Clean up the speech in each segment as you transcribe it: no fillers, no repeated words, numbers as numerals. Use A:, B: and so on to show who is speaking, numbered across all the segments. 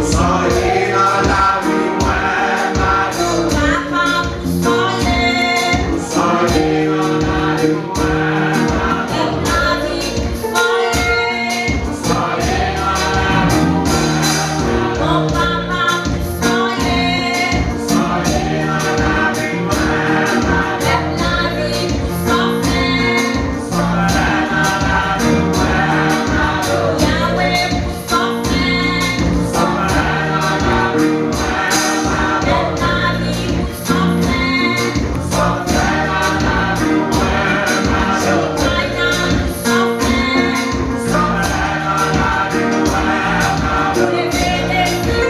A: Thank you.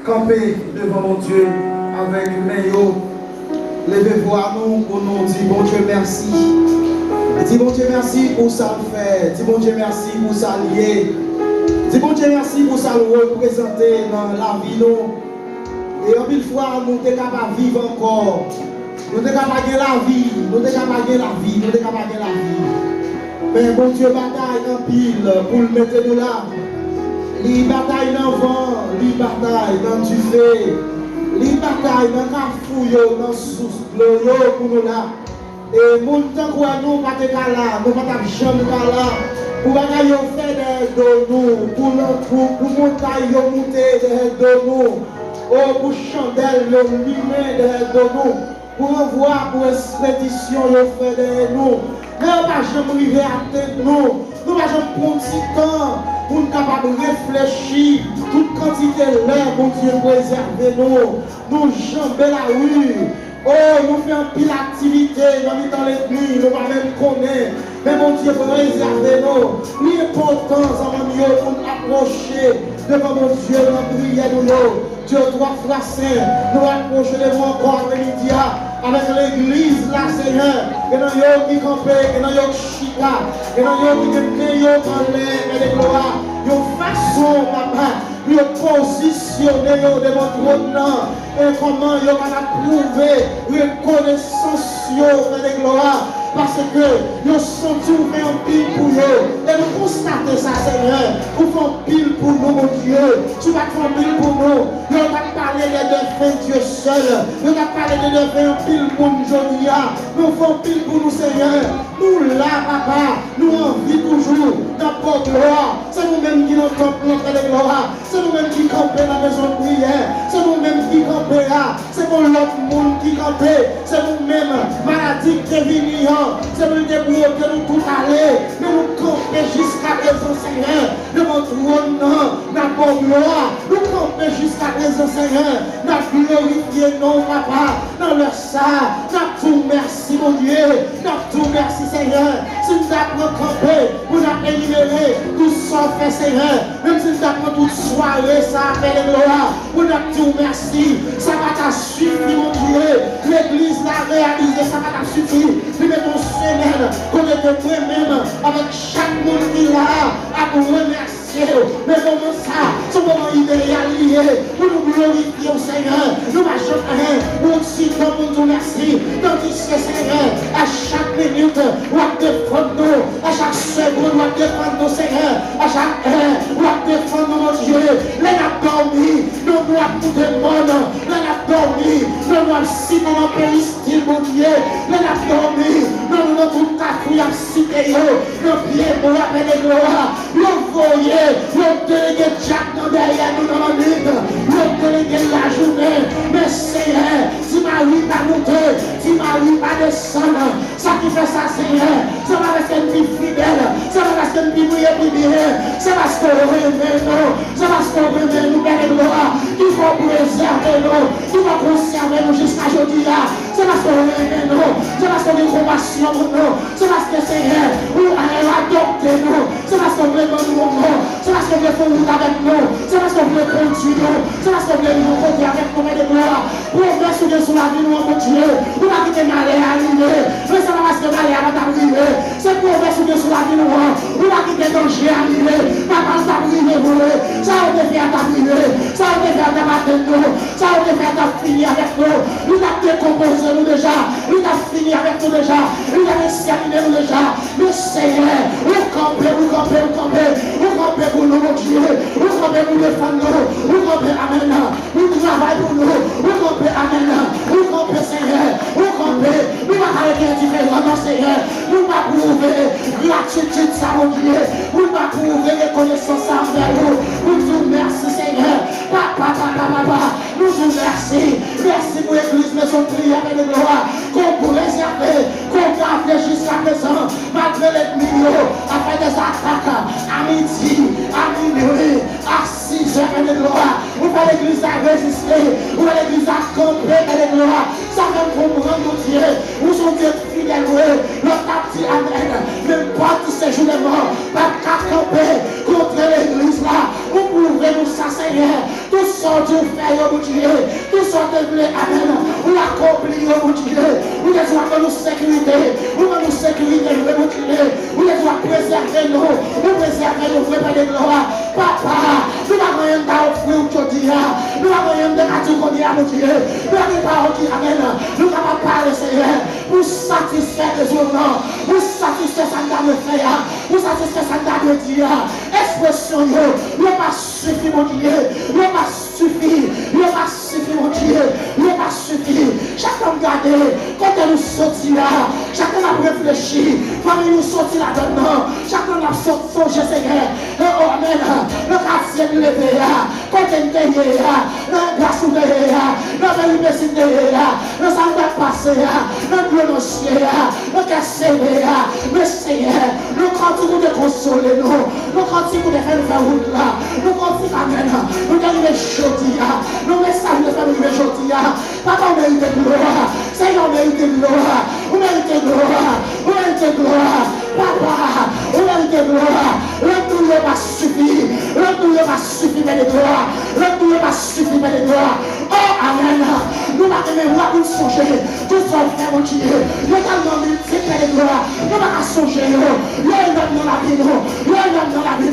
A: camper devant mon Dieu avec mes yeux. Levez-vous à nous pour nous dire bon Dieu merci. Dis bon Dieu merci pour ça le fait. Dis bon Dieu merci pour ça lier. Dis bon Dieu merci pour ça le représenter dans la vie nous. Et en une fois nous sommes capables de vivre encore. Nous sommes capables de la vie. Nous sommes capables de la vie. Nous sommes capables de la vie. Mais bon Dieu bataille en pile pour le mettre nous là. Il bataille dans le vent, il bataille dans du feu, il bataille dans le cafouillot, dans le sous-l'eau pour nous là. Et mon temps quoi nous pas de là, nous pas jamais là. Pour bagaille faire de nous, pour montagne monter de nous, oh pour chandelle lumière de nous, pour envoi pour expédition faire de nous. Mais on va jamais arriver à tête nous, nous va jamais prendre petit temps. Pour nous capables de réfléchir, toute quantité l'air, mon Dieu, préserver nous. Nous jamber la rue. Oh, nous faisons pile d'activité dans les nuits, nous ne pas même connaître. Mais mon Dieu, pour réserver nous. L'importance en nous pour nous approcher devant mon Dieu, dans la prière de nous. Dieu, toi, frère Saint, nous approcher de vous encore après-midi avec l'église là, Seigneur. Et dans yon qui campé, et dans yon chita, et dans yon qui met yon en l'air, et les gloires. Yon façon, papa, yon positionner yon devant trône, et comment yon va prouver reconnaissance yon dans les gloires. Parce que nous sommes trouvés en pile pour eux. Et nous constatons ça, Seigneur. Nous faisons pile pour nous, mon Dieu. Tu vas faire pile pour nous. Nous allons parler de défunts Dieu seul. Nous allons parler de défunts en pile pour nous, Jonia. Nous faisons pile pour nous, Seigneur. Nous là, papa, nous envie toujours dans notre gloire. C'est nous-mêmes qui nous campons dans la gloire. C'est nous-mêmes qui campons dans la maison de prière. C'est nous-mêmes qui campons là. C'est pour l'autre monde qui campons. C'est nous-mêmes, maladie qui est venue. C'est nous débrouiller que nous tout aller. Mais nous camper jusqu'à présent, Seigneur. Devant trône, dans bonne gloire. Nous camper jusqu'à présent, Seigneur. Nous glorifier non, papa. Dans leur ça. Nous tout merci, mon Dieu. Nous tout merci, Seigneur. Si nous avons campé, nous avons éliminer tout ça fait, Seigneur. Même si nous avons toute soirée, ça fait les gloires. Nous avons tout merci. Ça va t'en suffire, mon Dieu. L'église l'a réalisé, ça va t'en suffire. Ton semaine, qu'on est moi-même avec chaque monde qui est là à nous remercier. Mais comment ça, ce moment idéal lié, pour nous glorifier au Seigneur, nous marchons rien, nous aussi pour nous merci. Tandis que Seigneur, à chaque minute, on va défendre nous, à chaque seconde, on va défendre nous, Seigneur, à chaque heure, on va défendre mon Dieu. Les a dormi, nous doivons tout le monde, les a dormi, nous doivons citer dans le pays style, mon Dieu, les a dormi. Nous avons tout à fait cité, nos pieds pour appeler les gloires. Nous voyons, nous déléguons Jack derrière nous dans la nuit. Nous déléguons la journée. Mais Seigneur, si ma vie pas monter, si ma vie pas descendre, ça qui fait ça, Seigneur, ça va rester une vie fidèle, ça va rester une vie prière, ça va se remettre nous, ça va se remettre nous, Père de gloire. Il faut préserver nous, il faut conserver nous jusqu'à aujourd'hui. Ça va se remettre nous, ça va se remettre compassion pour nous, c'est parce que Seigneur, vous allez adopter nous, c'est parce que vous voulez nous, c'est parce que vous voulez faire route avec nous, c'est parce que vous voulez conduire nous, c'est parce que vous voulez nous côté avec nous de gloire. Progresse sur la vie, nous, mon Dieu, vous n'avez quitter malheur à arriver, mais ça va parce que malheur va t'arriver, c'est progresse sur la vie, nous, vous n'avez quitter danger à arriver, papa t'arriver, vous, ça va te faire t'arriver, ça va te faire t'abattre nous, ça va te faire finir avec nous, nous avons décomposé nous déjà, nous avons fini avec nous déjà. Il a examiné nous déjà. Mais Seigneur, vous campez, vous campez, vous campez. Vous campez pour nous, mon Dieu. Vous campez pour défendre nous. Vous campez, amen. Vous travaillez pour nous. Vous campez, amen. Vous campez, Seigneur. Vous campez. Nous ne pas arrêter différent, non, Seigneur. Nous ne pas prouver gratitude, ça, mon Dieu. Nous ne pas prouver reconnaissance envers vous. Nous vous merci, Seigneur. Papa, papa, papa. Nous vous merci. Merci pour l'église, mais son prière et de gloire. Qu'on pourrait réserver, qu'on garde jusqu'à présent, malgré l'ennemi, après des attaques, à midi, à minuit, à 6 heures de gloire. Où va l'église à résister, où va l'église à camper dans les gloires. Ça fait comprendre, mon Dieu, où sont Dieu fidèle, notre petit amen. Même pas tous ces jours de mort, pas qu'à camper contre l'église là. Vous pouvez nous ça, Seigneur. Tout ça, Dieu fait, mon Dieu. Tout ça, Dieu fait, amen. Vous l'accomplissez, mon Dieu. Vous les avez nous sécurité. Vous nous sécurité, mon Dieu. Vous les avez préservé, nous. Vous préservez nous, frères de gloire. Papa, nous n'avons rien à offrir aujourd'hui. Nous n'avons rien à dire, mon Dieu. Nous n'avons pas dit, amen. Nous n'avons pas parlé, Seigneur, pour satisfaire les hommes, pour satisfaire ça de faire, pour satisfaire ça de dire. Expression, il n'est pas suffi, mon Dieu. Il n'est pas suffi. Il n'est pas suffi, mon Dieu. Il n'est pas suffi. Chacun regarde, quand elle nous sortit là, chacun a réfléchi, famille nous sortit là-dedans, chacun a songé, Seigneur. Oh, amen. Le quartier de levé, quand elle est là, le grâce ouvert, le université, le salut passé, le prononcé, le cassé, le Seigneur, le continue de consoler nous, le continue de faire route là, le continue amen, nous arrivons jeudi, nous messages de faire arriver jeudi, papa on mérite de gloire, Seigneur on mérite de gloire, on mérite de gloire, on mérite de gloire, papa, on mérite de gloire, le tout n'est pas suffi, le tout n'est pas suffi mais de gloire, le tout n'est pas suffi mais de gloire, oh amen, nous n'avons pas nous songer, tout ça frère mon Dieu, nous avons multiplié de gloire, nous n'avons pas songer, nous avons dans la vie, nous avons dans la vie,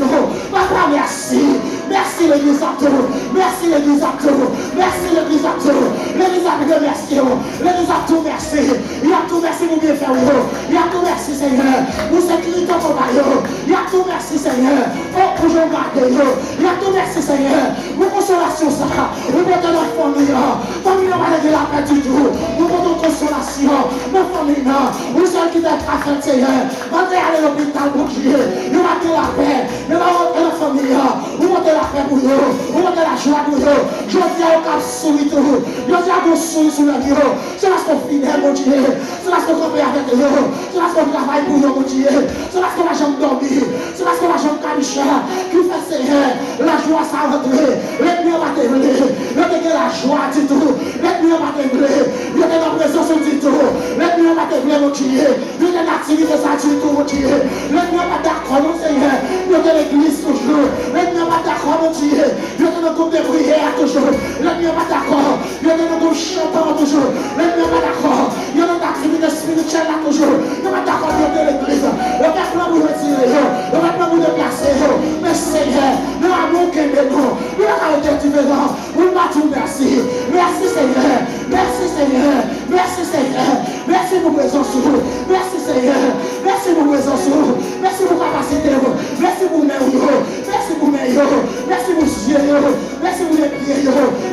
A: papa merci, merci l'église à tout, merci l'église à tout, merci l'église à tout, l'église à tout merci, l'église à tout merci, il y a tout merci pour bien faire, il y a tout merci Seigneur, pour sécurité pour maillot, il y a tout merci Seigneur, pour jouer garder, il y a tout merci Seigneur, pour consolation ça, pour porter notre famille, famille n'a pas de la paix du tout, pour porter consolation, notre famille, pour ceux qui t'ont pas fait Seigneur, quand tu es allé à l'hôpital pour Dieu, il va te la paix, il va porter la famille, pour porter la paix pour eux, pour porter la joie pour eux, je dis au cap souris tout, je dis à vous souris sur le bureau, c'est là ce qu'on fidèle mon Dieu, c'est là ce qu'on fait avec eux, c'est là ce qu'on travaille pour eux mon Dieu, c'est là ce qu'on va jamais dormir, c'est là ce qu'on va jamais camicher, qui fait Seigneur, la joie ça rentre, l'ennemi va te brûler, l'ennemi la joie du tout, l'ennemi va te brûler, l'ennemi la présence du tout, l'ennemi va te brûler mon Dieu, l'ennemi l'activité ça du tout mon Dieu, l'ennemi va d'accord mon Seigneur, l'ennemi l'église toujours, l'ennemi va d'accord mon Dieu, l'ennemi le groupe de prière toujours, l'ennemi va d'accord, l'ennemi le groupe chantant toujours, l'ennemi va d'accord, l'ennemi l'activité spirituelle là toujours, l'ennemi va d'accord de l'église, le peuple vous retirer, le peuple vous déplacer, mais Seigneur, nous avons qu'un nous, nous avons été différents, nous battons merci, merci Seigneur, merci Seigneur, merci Seigneur, merci pour présence, merci Seigneur, merci pour présence, merci pour capacité, merci pour mes merci pour mes merci pour yeux, merci pour les pieds,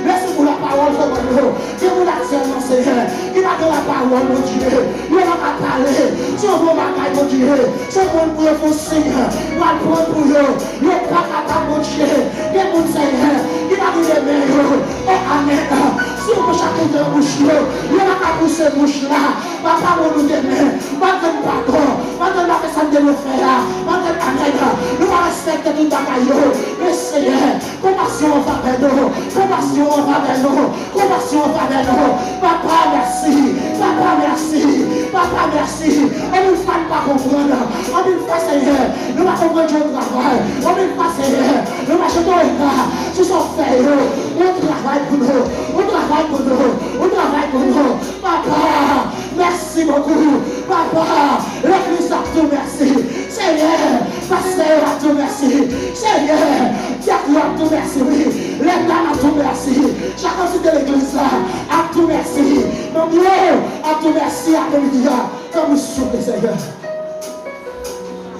A: merci pour la parole, que vous l'action, mon Seigneur, qui va de la parole, mon Dieu, il va pas parler, si on veut bagaille, mon Dieu, si on veut pour vous Seigneur, on va prendre pour eux, il n'est pas capable, mon Dieu, que mon Seigneur, il va vous aimer, oh amen, si on veut chacun de bouche, il va pas pousser bouche là, papa, on nous aimer, pas de pardon, pas de la personne de nous faire, pas de amen, nous va respecter tout bagaille, mais Seigneur, compassion en faveur nous, compassion en faveur nous, compassion en faveur nous, papa merci, papa merci, papa merci, on ne fait pas comprendre, on ne fait Seigneur, nous va comprendre ton travail, on ne fait Seigneur, nous va jeter un regard sur son fait, on travaille pour nous, on travaille pour nous, on travaille pour nous, papa, merci beaucoup, papa, l'église a tout merci, Seigneur, pasteur a tout merci, Seigneur, diacre a tout merci, oui, l'état a tout merci, chacun de l'église là, a tout merci, mon Dieu, a tout merci à l'église, comme vous soufflez, Seigneur.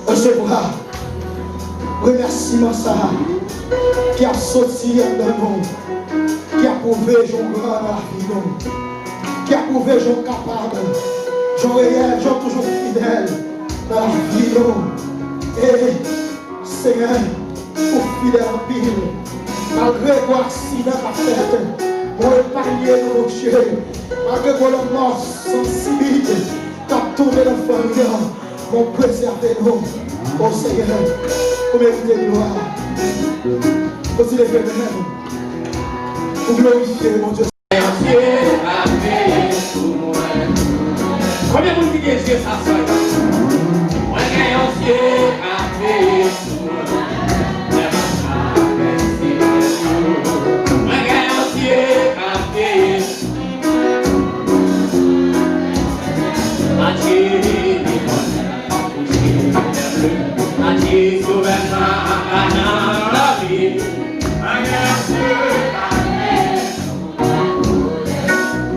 A: Recevoir remerciement ça qui a sorti de nous, qui a prouvé son grand dans la vie, qui a prouvé son capable, son réel, son toujours fidèle dans la vie. Et Seigneur, pour fidèle en pile, malgré l'accident qu'a fait, pour épargner nos Dieu, malgré la mort sensible qu'a tourné la famille, pour préserver nous, oh Seigneur, pour mériter gloire. Aussi les frères de même, pour glorifier mon Dieu.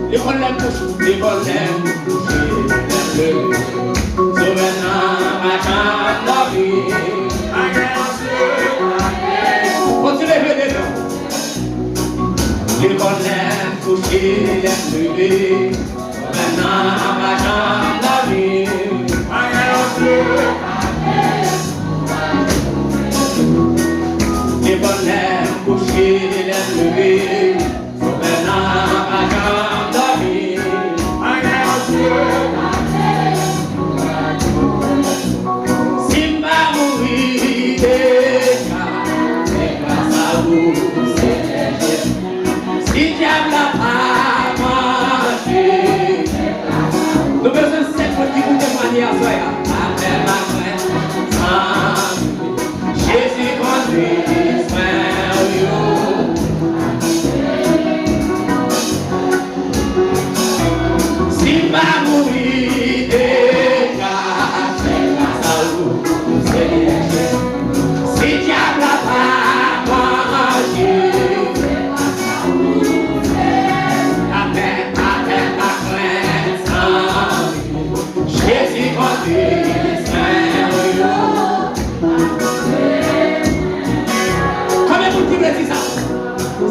B: Les problèmes touchent, les problèmes touchent, les bleus. Souvenant ma chambre la vie. Continuez, venez donc. Les problèmes touchent, les bleus. Souvenant ma chambre la vie. Les problèmes couchés, les levés. Souvenant ma chambre la vie. Si diable a pas marché, nous besoin de 7 fois qui vous témoignent à soi. Après ma frère, Jésus conduit, frère, si va mourir déjà, c'est grâce à vous, Seigneur. Si diable a pas marché, Jésus conduit, Seigneur. Comment vous dites ça?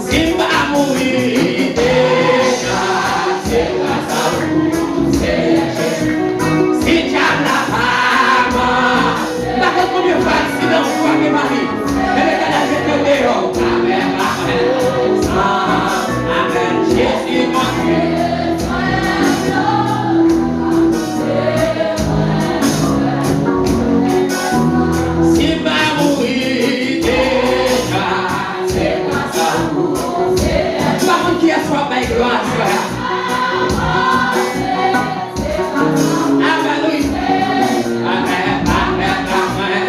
B: Si va mourir déjà, c'est grâce à vous, Seigneur. Si diable n'a pas mort, la contre Dieu va sinon quoi que Marie, mais le canal est dehors. Amen, amen, amen. Jésus conduit. Gloire à Amen, oui. Amen, amen, amen.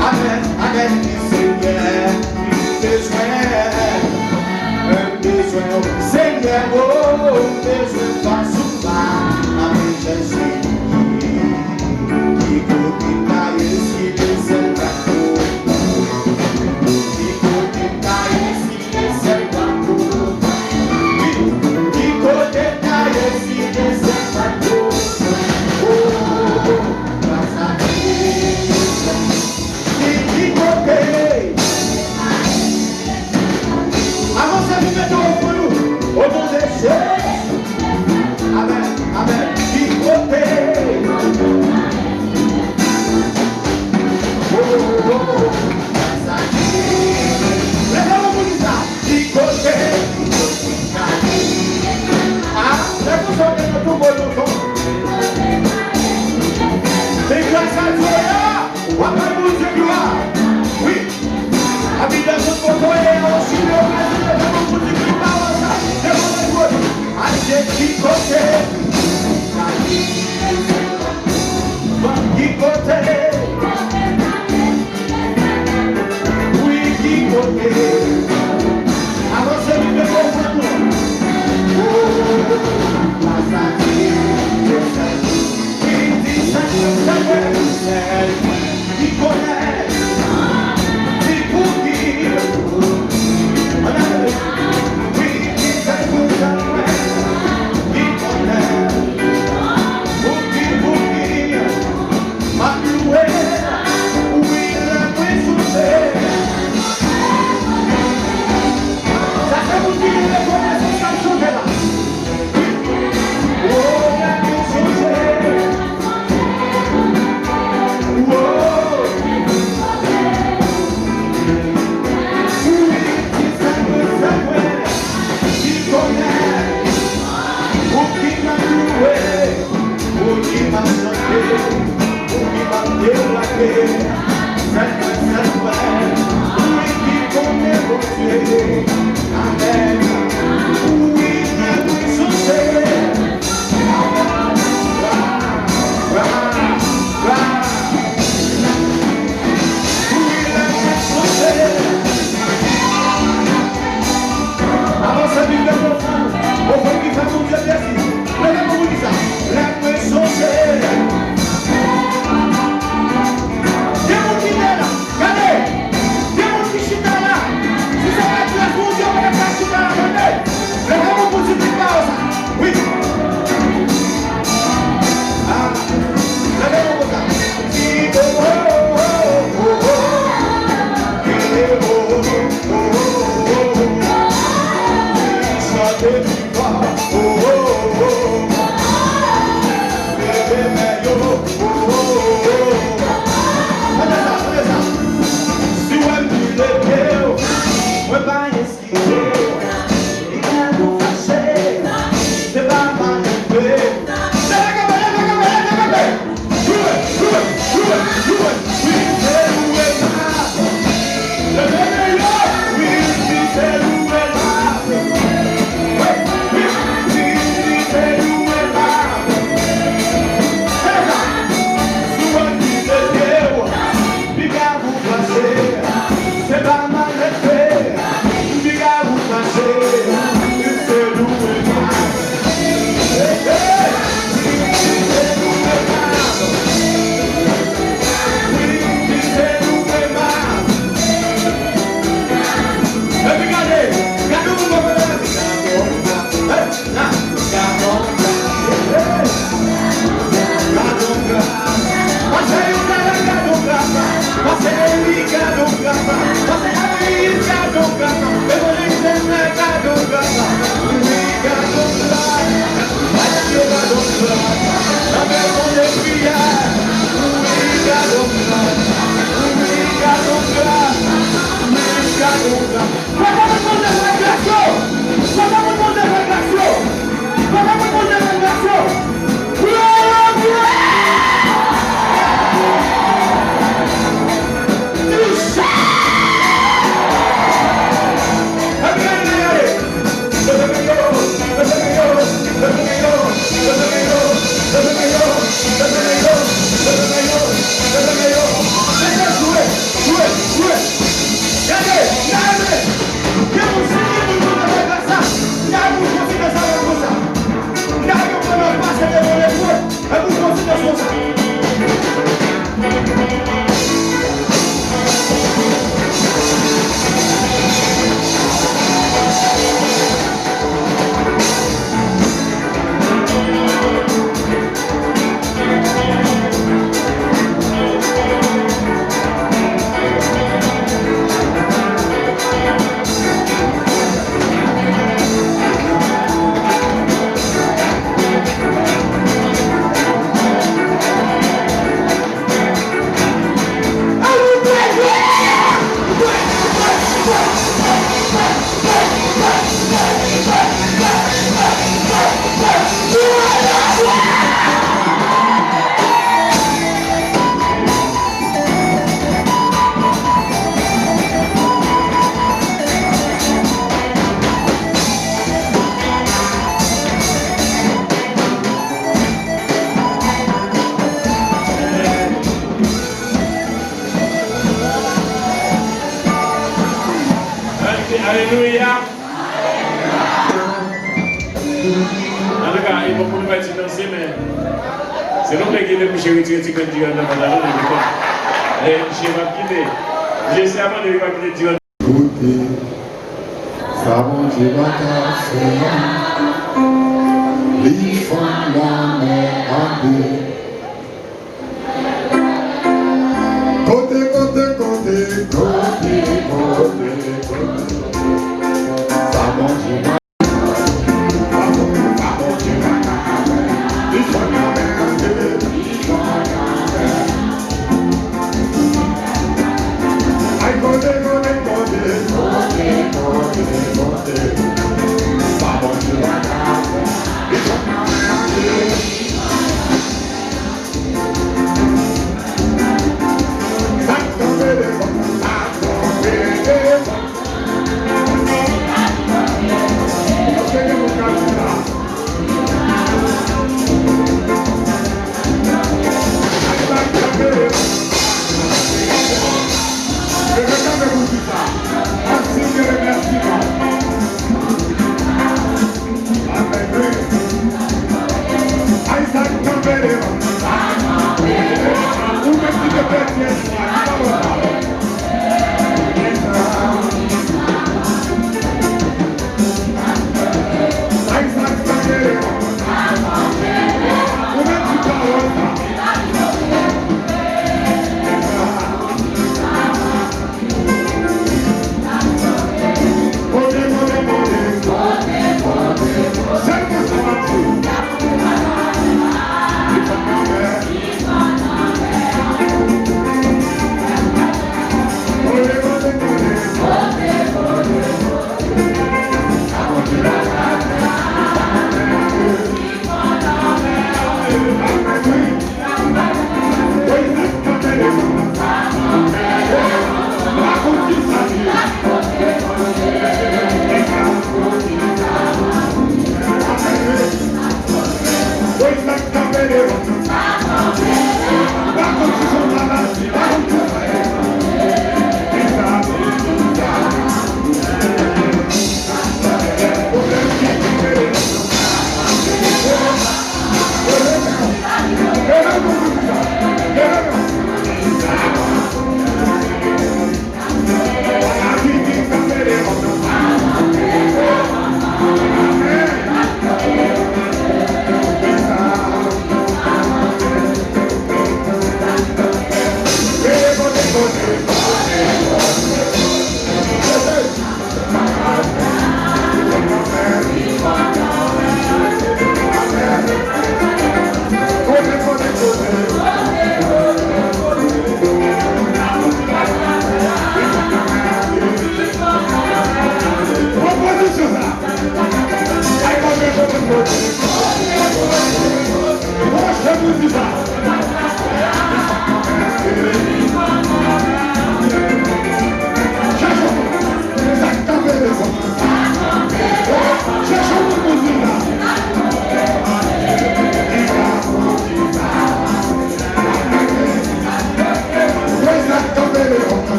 A: Amen, Amen, Seigneur, Israël. Seigneur, oh, mais je passe pas avec Jésus. Qui continue à essayer de s'élever. Qui continue à essayer de s'élever. Qui continue à essayer de s'élever. Oh, grâce à Dieu. Qui continue. Avant ça, vous mettez au fond nous. Au nom de Jésus. Amen. Amen. Qui continue.
B: Cadê? Tem um que está lá. Se você vai tirar as mãos, eu vou ficar Alléluia. En tout cas, il faut qu'on va danser, mais c'est non que les coucher retirer quand Dieu dans la maison de l'école. Et je vais quitter. J'essaie avant de quitter Dieu.
C: Côté, ça mon Dieu va faire. Les femmes la mer à deux. Côté, côté, côté, côté, côté, côté. Ça mon Dieu va.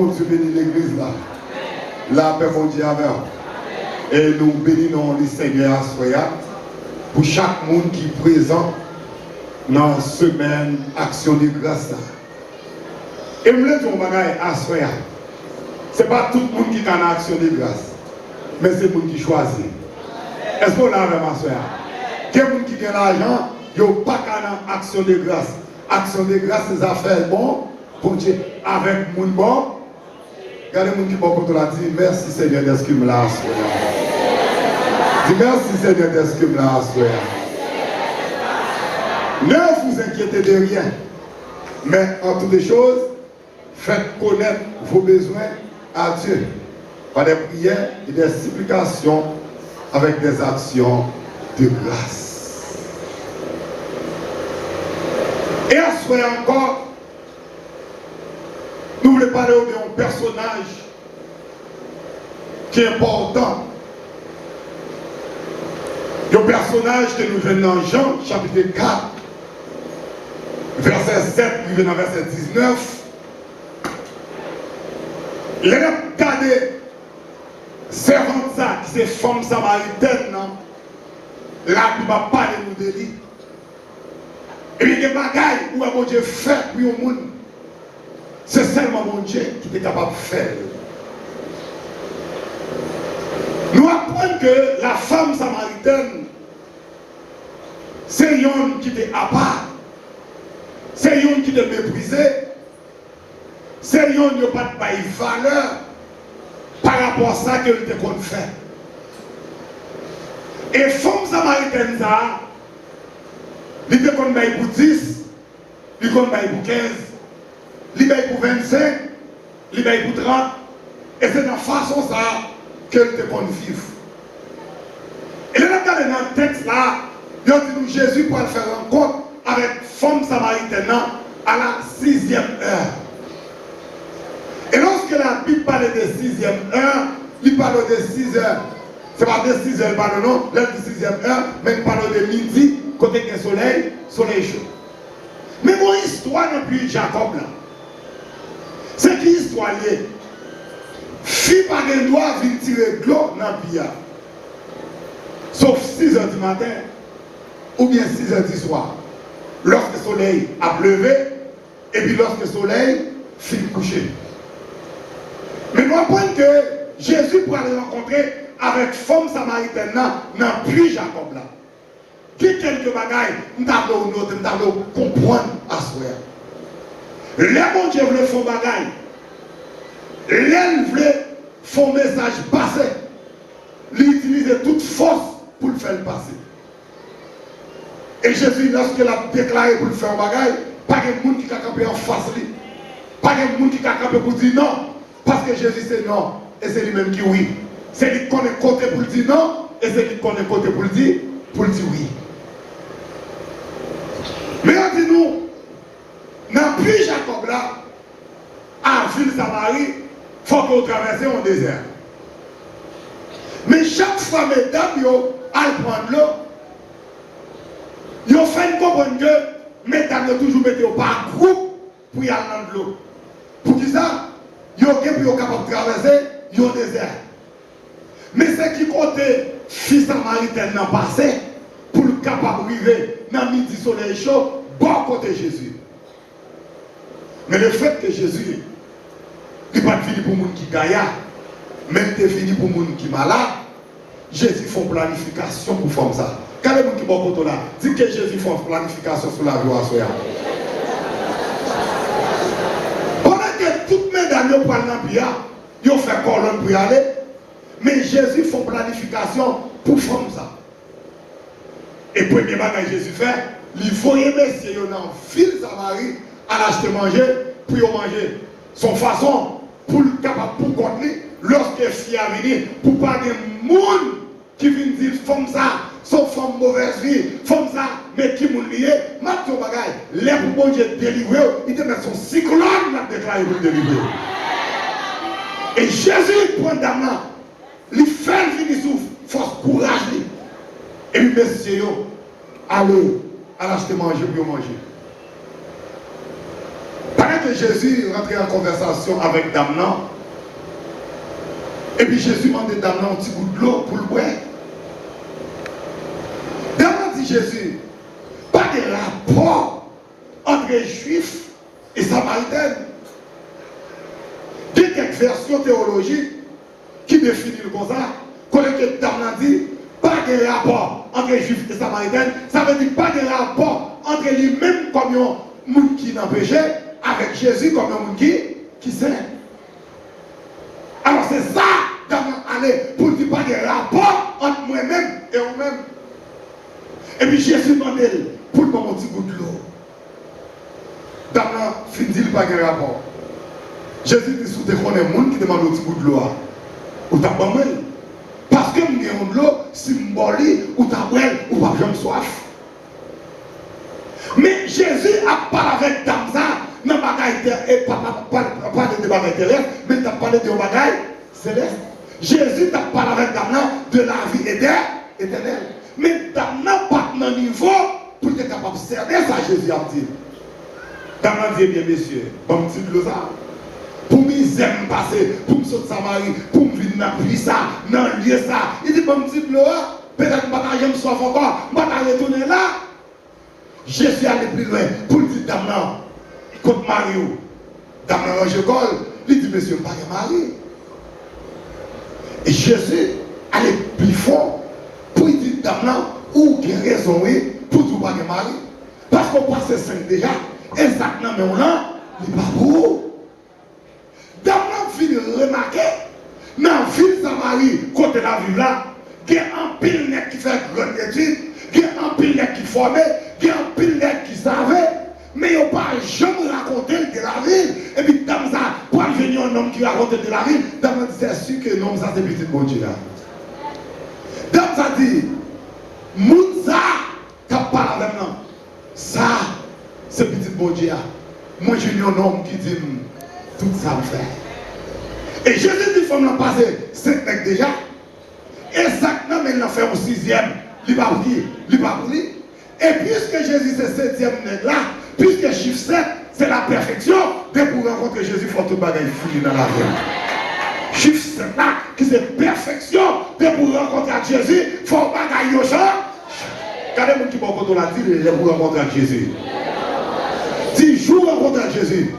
C: bon Dieu bénit l'église là. La paix mon Dieu avec. Et nous bénissons le Seigneur à soi pour chaque monde qui est présent dans la semaine action de grâce. Et je voulais dire à soi. Ce n'est pas tout le monde qui a une action de grâce, mais c'est le monde qui choisit. Est-ce qu'on a avec ma soeur? Quel monde qui a l'argent, il n'y a pas qu'une action de grâce. Action de grâce, c'est affaires bon, pour Dieu, avec mon bon. Regardez le monde qui bon contre la dit merci Seigneur de ce qu'il me l'a assuré. Dis merci Seigneur de ce qu'il me l'a assuré. Ne vous inquiétez de rien, mais en toutes les choses, faites connaître vos besoins à Dieu par des prières et des supplications avec des actions de grâce. Et à ce moment encore, nous voulons parler d'un personnage qui est important. Le personnage que nous venons dans Jean, chapitre 4, verset 7, nous venons dans verset 19. Les regardez, servante ça, qui c'est femme samaritaine, là, nous va parler nous de lui. Et puis, il y a des bagailles où mon Dieu fait pour le monde. C'est seulement mon Dieu qui est capable de faire. Nous apprenons que la femme samaritaine, c'est une qui était à part, c'est une qui était méprisée, c'est une qui n'a pas de valeur par rapport à ça qu'elle était qu'on fait. Et femme samaritaine, ça, elle était qu'on baille pour 10, elle était qu'on baille pour 15, elle baille pour 25, elle baille pour 30, et c'est dans façon ça qu'elle était qu'on vive. Et là, dans le texte là, il dit nous Jésus pour faire rencontre avec femme samaritaine à la 6e heure. Et lorsque la Bible parle de 6e heure, il parle de 6 heures. Ce n'est pas de 6 heures, pardon, non, l'heure de 6e heure, mais il parle de midi, côté du soleil, soleil chaud. Mais mon histoire depuis Jacob là, c'est qui histoire liée? Fille par les doigts vient tirer de l'eau dans le billard. Sauf 6 heures du matin, ou bien 6 heures du soir. Lorsque le soleil a pleuvé, et puis lorsque le soleil finit coucher. Mais nous apprenons que Jésus pour aller rencontrer avec femme samaritaine dans plus Jacob là. Il y a quelques bagailles, nous devons comprendre à soi. Les bon Dieu voulait faire bagaille. Les voulait faire un message passé. Il utilisait toute force pour le faire passer. Et Jésus, lorsqu'il a déclaré pour le faire un bagaille, pas de monde qui a campé en face de lui. Pas de monde qui a campé pour dire non. Parce que Jésus c'est non. Et c'est lui-même qui oui. C'est lui qui connaît côté pour dire non. Et c'est lui qui connaît côté pour dire oui. Mais on dit nous, dans plus Jacob là, à ville Samarie, il faut qu'on traverse un désert. Mais chaque fois, mesdames, yo prendre l'eau, ils fait comprendre que mesdames ont toujours mis par groupe pour y aller dans l'eau. Pour qui ça? Ils sont capables de traverser le désert. Mais c'est qui côté fils samaritaine n'a passé pour le capable d'arriver dans le midi soleil chaud, bon côté Jésus. Mais le fait que Jésus n'est pas fini pour les gens qui gagnent, même si fini pour les gens qui sont malades, Jésus fait une planification pour faire ça. Quand les gens qui sont côté là, dit que Jésus fait une planification sur la gloire. Pendant que toutes mes dames prennent l'empire, ils ont fait colonne pour y aller, mais Jésus fait une planification pour faire ça. Et premier bagage Jésus fait, il faut y messieurs dans la ville Samarie à l'acheter manger, pour y manger. Son façon pour le capable pour contenir, lorsque fille a venu, pour pas de monde qui vient dire femme ça, son femme mauvaise vie, femme ça, mais qui m'a lié, maintenant bagage, les pour bon Dieu délivrer, il te met son cyclone là déclaré pour délivrer. Et Jésus prend dame là, il fait venir sous force courage. Et puis messieurs, allez à l'acheter manger pour manger. Par que Jésus rentrait en conversation avec Damnan, et puis Jésus demandait Damnan un petit bout de l'eau pour le boire. Damnan dit Jésus, pas de rapport entre Juifs et Samaritains. Il y a quelques versions théologiques qui définissent comme ça, que Damnan dit, pas de rapport entre Juifs et Samaritains, ça veut dire pas de rapport entre lui-même comme un monde qui n'a péché, avec Jésus comme un monde qui sait. Alors c'est ça, Damnan allait pour dire pas de rapport entre moi-même et vous-même. Et puis Jésus demandait pour le moment un petit bout de l'eau. Damnan finit dit pas de rapport. Jésus dit si tu connais un monde qui demande un petit bout de l'eau, ou t'as pas mal. Parce que je suis de l'eau, si je suis ou t'as pas ou pas jamais soif. Mais Jésus a parlé avec Damza, non pas de bagaille terrestre, mais il a parlé de bagaille céleste. Jésus a parlé avec Damna de la vie éternelle. Mais Damna pas dans le niveau pour être capable de servir ça, Jésus a dit. Damna dit bien, messieurs, bon petit de ça. Pour misère me passer, pour me sauter Samarie, pour me venir dans ça, dans le lieu ça. Il dit bon petit de peut-être que je me soif encore, je vais retourner là. Jésus allait plus loin pour dire Damnan, contre Mario. Damnan range l'école, il dit monsieur, pas de mari. Et Jésus allait plus fort pour dire Damnan, où il a raison pour tout pas de mari. Parce qu'on passe 5 déjà, exactement, mais on a, il n'est pas beau. Damnan finit remarquer, dans la ville Samarie, côté la ville là, il y a un pile net qui fait grande étude, il y a un pile net qui formait, il y a un pile net qui savait, mais il n'y a pas jamais raconté de la ville. Et puis, dans ça, pour venir un homme qui raconte de la ville, Damnan dit c'est sûr que l'homme ça c'est petit bon Dieu là. Dans ça dit, Mounza, qui parle avec nous, ça, c'est petit bon Dieu là. Moi j'ai un homme qui dit, tout ça me fait. Et Jésus dit, il faut me passer 5 mecs déjà. Exactement, mais il en fait au 6e. Il va pour lui. Et puisque Jésus c'est 7e nègre là, puisque chiffre 7, c'est la perfection, dès pour rencontrer Jésus, il faut tout bagaille fini dans la vie. Chiffre 7 là, qui c'est perfection, dès pour rencontrer Jésus, il faut bagaille au champ. Regardez mon qui va rencontrer la dit, pour rencontrer Jésus. 10 jours rencontrer Jésus.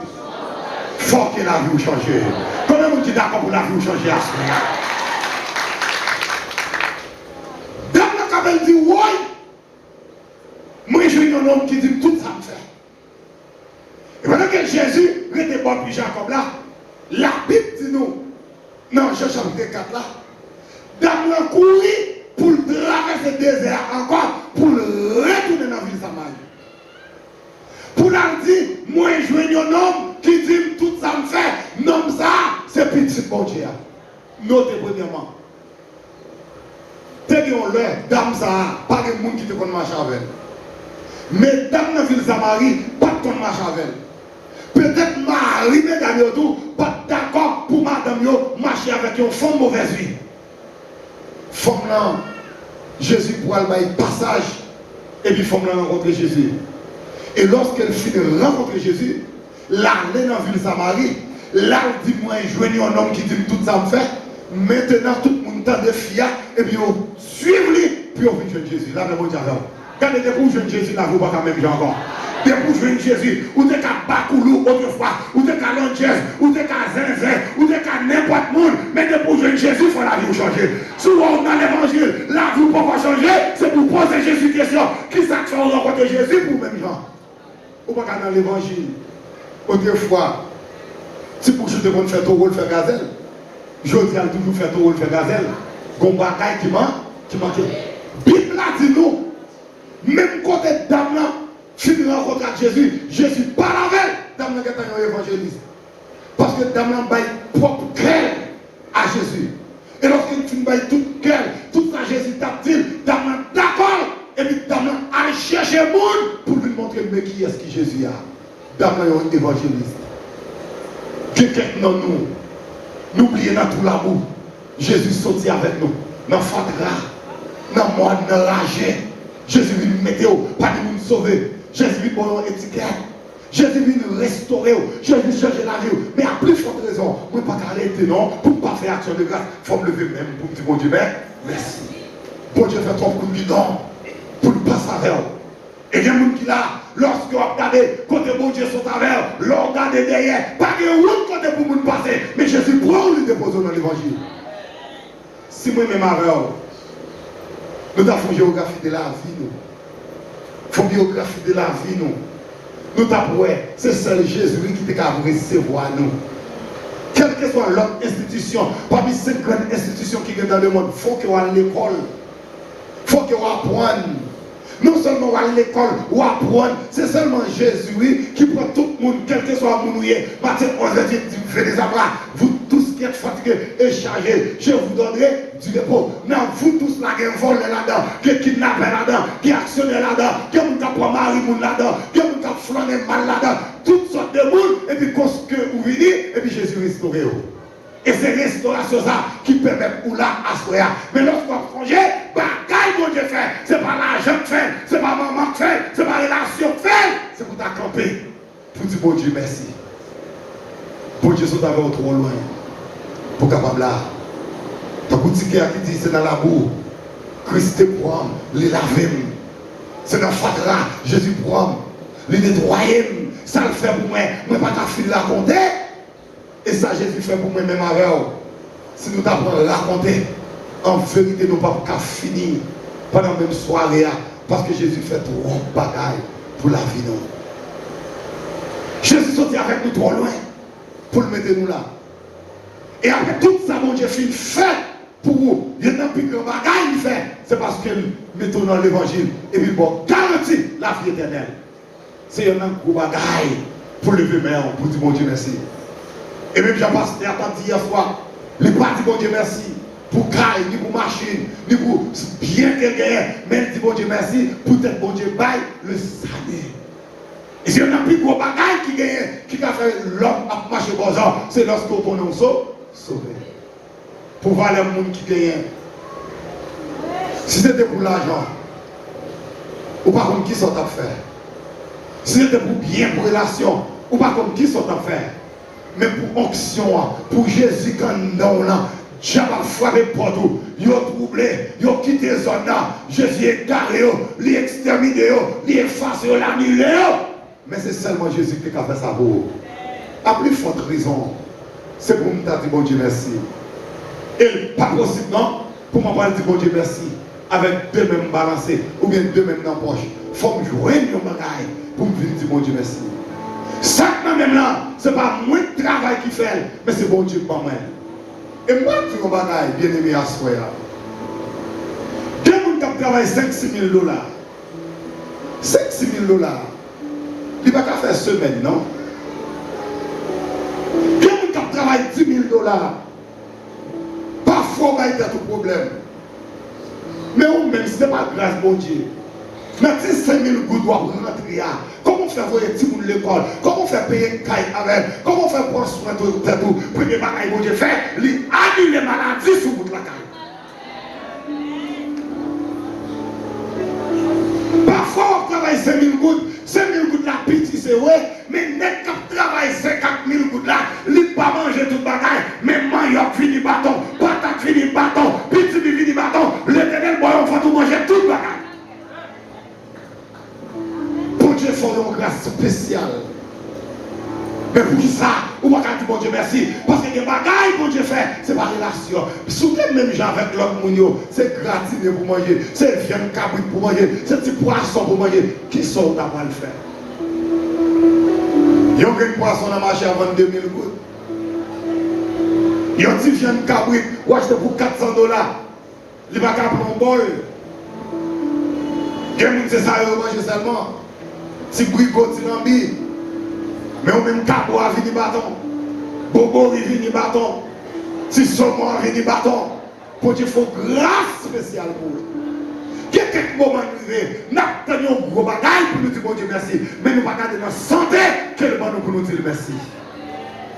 C: Il faut que la vie change. Combien de gens qui sont d'accord pour la vie changer à ce moment-là? Dans le cas, dit, oui, moi je suis un homme qui dit tout ça me fait. Et pendant que Jésus était bon puis Jacob là, la Bible dit nous, dans Jean chapitre 4 là, Damnan courir pour traverser le désert encore, pour retourner dans la ville Samarie. Pour leur dire, moi je suis un homme qui dit tout ça me fait, non ça, c'est petit bon Dieu. Notez premièrement. Tenons l'air, dame ça, pas de monde qui te connaît marcher avec. Mais dame dans la ville Samarie, pas de connaît marcher avec. Peut-être Marie, mesdames, pas d'accord pour madame marcher avec une femme mauvaise vie. Femme là, Jésus pour aller passage, et puis femme là rencontrer Jésus. Et lorsqu'elle finit de rencontrer Jésus, là, elle est dans la ville Samarie, là, elle dit, moi, je suis un homme qui dit tout ça me fait. Maintenant, tout le monde t'a des filles, et puis on suit lui, puis on vient jeune Jésus. Là, même on dit alors, regardez, des pour jeune Jésus, là, vous pas quand même gens encore. Des pour jeune Jésus, ou t'es qu'à Bakoulou autrefois, ou t'es qu'à Langes, ou t'es qu'à Zinzin, ou t'es qu'à n'importe monde, mais des pour jeune Jésus, il faut la vie changer. Souvent, dans l'évangile, la vie pour pas changer, c'est pour poser Jésus question, qui s'action rencontrer Jésus pour même gens. Ou pas dans l'évangile, autrefois, si pour je te faire ton rôle, faire gazelle. Je dis à toujours faire ton rôle, faire gazelle. Gon bagaille qui manque. Bible a dit nous, même côté dame là, si tu rencontres Jésus, Jésus parle avec dame là qui est un évangéliste. Parce que dame là baille propre cœur à Jésus. Et lorsque tu bailles tout cœur, tout ça Jésus t'a dit, dame là d'accord, et puis dame là allez chercher le monde pour lui montrer mais qui est-ce que Jésus a. Dame là est un évangéliste. Quelqu'un dans nous. N'oubliez dans tout l'amour. Jésus sortit avec nous. Dans le fatra, dans le mois, dans l'argent. Jésus vient mettre, pas de nous sauver. Jésus vient pour une étiquette. Jésus vient restaurer, Jésus change la vie. Mais à plus forte raison, je ne peux pas arrêter non, pour ne pas faire action de grâce. Il faut me lever même pour me dire, bon Dieu, merci. Bon Dieu fait trop de guidon pour ne pas savoir. Et il y a des gens qui là, lorsque vous regardez, côté bon Dieu sont avec, l'on regarde derrière, pas de route côté pour nous passer, mais Jésus prend le déposer dans l'évangile. Si moi-même avec nous avons une géographie de la vie, nous. Il faut une biographie de la vie, nous. Nous avons, c'est seul Jésus qui est capable de recevoir nous. Quelle que soit l'autre institution, parmi ces grandes institutions qui sont dans le monde, il faut qu'on aille à l'école. Il faut qu'on apprenne. Non seulement on va à l'école ou apprendre, c'est seulement Jésus qui prend tout le monde, quel que soit mon ouïe. Matin, on va dire, faites des abras, vous tous qui êtes fatigués et chargés, je vous donnerai du repos. Non, vous tous là, qui volent là-dedans, qui kidnappent là-dedans, qui actionnent là-dedans, qui ont un mari là-dedans, qui ont un flâner mal là-dedans, toutes sortes de monde, et puis quand vous venez, et puis Jésus restaure. Et c'est restauration ça qui permet ou là à soi. Mais lorsqu'on congé, bagaille mon Dieu fait. C'est pas l'argent que fait, c'est pas maman que fait, c'est pas relation que fait. C'est pour t'accompagner. Pour dire bon Dieu merci. Bon Dieu sont avec trop loin. Pour capable là. T'as petit qui dit c'est dans la boue. Christ prend, les laver. C'est dans le fatra, Jésus prend, les nettoyer. Ça le fait pour moi. Moi pas ta fille la compter. Et ça, Jésus fait pour moi-même avec vous. Si nous t'apprenons à raconter, en vérité, nous ne pouvons pas finir pendant la même soirée, parce que Jésus fait trop de bagailles pour la vie. Non. Jésus sorti avec nous trop loin pour le mettre nous là. Et après tout ça, mon Dieu fait pour vous. Il y a un plus grand bagaille il fait. C'est parce que nous mettons dans l'évangile. Et puis bon, garantit la vie éternelle. C'est un gros bagaille pour lever main, pour dire mon Dieu merci. Et même Jean-Pasteur a dit hier soir, il n'a pas dit bon Dieu merci pour caille, ni pour machine, ni pour bien qu'elle gagne, mais il dit bon Dieu merci pour être bon Dieu bail le salut. Et si on a plus gros bagaille qui gagne, qui a fait l'homme à marcher bon c'est lorsqu'on connaît sauvé. Pour voir les gens qui gagnent. Si c'était pour l'argent, ou pas comme qui sont à faire. Si c'était pour bien, pour relation, ou pas comme qui sont à faire. Mais pour onction, pour Jésus quand nous là, Dieu va frapper partout, il a troublé, il a quitté la zone là, Jésus est garé, il est exterminé, il est effacé, il est annulé. Mais c'est seulement Jésus qui a fait ça pour vous. À plus forte raison, c'est pour nous dire bon Dieu merci. Et pas possible non, pour moi dire bon Dieu merci, avec deux mêmes balancés, ou bien deux mêmes dans la poche. Il faut me jouer une bagaille pour me dire bon Dieu merci. Ça même là, ce n'est pas moi de travail qui fait, mais c'est bon Dieu pas moi. Et moi, tu vois, bien aimé à soi. Deux gens qui travaillent 5-6 000 $. 5-6 000 $. Il ne va pas faire semaine, non? Deux gens qui travaillent 10 000 $. Parfois, il y a tout problème. Mais même si ce n'est pas grâce, bon Dieu. Mais si 5 000 gouttes doivent rentrer, comment faire voyer tout le monde l'école? Comment faire payer une caille avec? Comment faire prendre soin de tout? Premier bagaille, bon Dieu, fait, il annule les maladies sur bout de la caille. Parfois, on travaille 5 000 gouttes. 5 000 gouttes la pitié, c'est vrai. Mais net qui travaille 50 000 gouttes là, il ne pas manger tout le bagaille. Mais manioc fini bâton, patate fini bâton, pitié fini bâton. L'éternel, bon, on va tout manger tout le bagaille. Dieu fait une grâce spéciale. Mais pour qui ça? Ou pas dire bon Dieu merci? Parce que les bagailles que Dieu fait, c'est pas relation. Souvenez même gens avec l'autre monde, c'est gratiné pour manger, c'est viande cabrit pour manger, c'est petit poisson pour manger. Qui sont à pas le faire? Il y a un poisson dans le marché à 22 000 gouttes. Il y a un petit viande cabrit, ou acheter pour 400 $. Il va pas prendre un bol. Il y a un c'est ça, il va manger seulement. Si brigot, si lambi, mais on même cabo a vini bâton, bobo a vini bâton, si saumon a vini bâton, pour Dieu, il faut grâce spéciale pour vous. Il y a quelques moments où nous avons un gros bagage pour nous dire bon Dieu merci, mais nous ne pouvons pas garder notre santé, quel bon nous pour nous dire merci.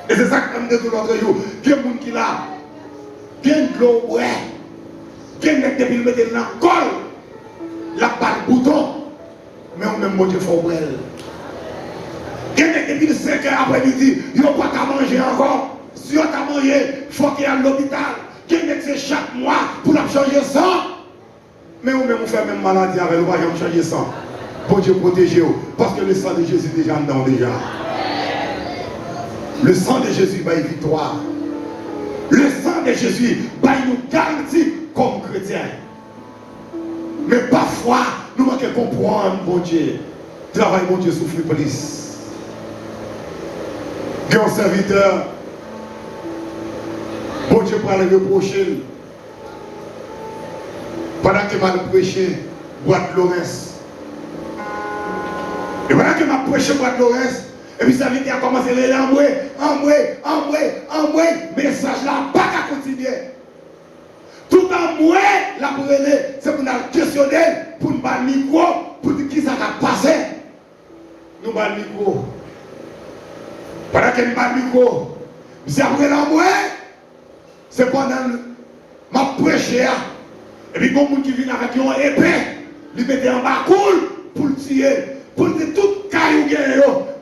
C: Et c'est ça que nous disons l'autre jour, il y a des gens qui là, il y a de l'eau, ouais, il y a des gens qui depuis le mettre dans le col, la balle bouton. Mais on même Dieu faut brel. Il y a des depuis 5 heures après-midi, ils n'ont pas qu'à manger encore. Si on a mangé, il faut qu'il y ait à l'hôpital. Qui est chaque mois pour la changer sang. Mais ou même on fait même maladie avec nous, on va changer sang. Pour Dieu protéger vous. Parce que le sang de Jésus est déjà dedans déjà. Le sang de Jésus va une victoire. Le sang de Jésus va nous garantir comme chrétiens. Mais parfois, nous manquons comprendre, bon Dieu. Travail, bon Dieu, souffle plus. Grand serviteur, bon Dieu, pour aller reprocher. Pendant que je prêché, boîte Laurence. Et pendant que je prêché, boîte Laurence, et puis ça veut dire commencé à envoyer, message là, pas qu'à continuer. Tout en moi, la brûler, c'est pour nous questionner, pour nous battre le micro, pour dire qui ça a passé. Nous battons le micro. Pendant que nous battons le micro, c'est après la moi, c'est pendant ma prêcher. Et puis, quand qui vient avec une épée, il met en bas cool pour le tuer. Pour dire tout caillou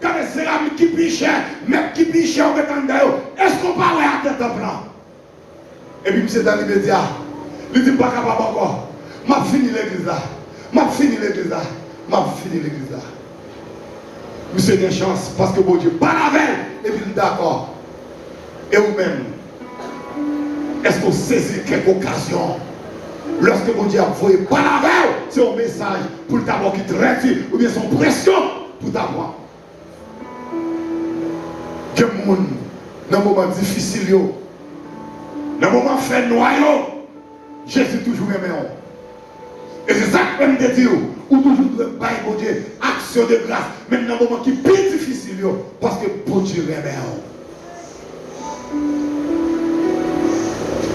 C: quand les céramiques qui pichent, même qui pichent, on met en dedans. Est-ce qu'on parle à tête en plan? Et puis, monsieur dans l'immédiat, il dit pas capable encore. M'a fini l'église là. Monsieur a une chance parce que bon Dieu, pas la veille. Et puis, d'accord. Et vous-même, est-ce qu'on saisit quelque occasion? Lorsque mon Dieu a envoyé par la veille, c'est un message pour t'avoir qui te retire ou bien son pression pour t'avoir. Que monde, dans un moment difficile, dans un moment fait noyau, Jésus toujours aimé. Et c'est ça que je te dis, ou toujours doit bailler mon Dieu, action de grâce, même dans un moment qui est plus difficile, parce que bon Dieu aimé.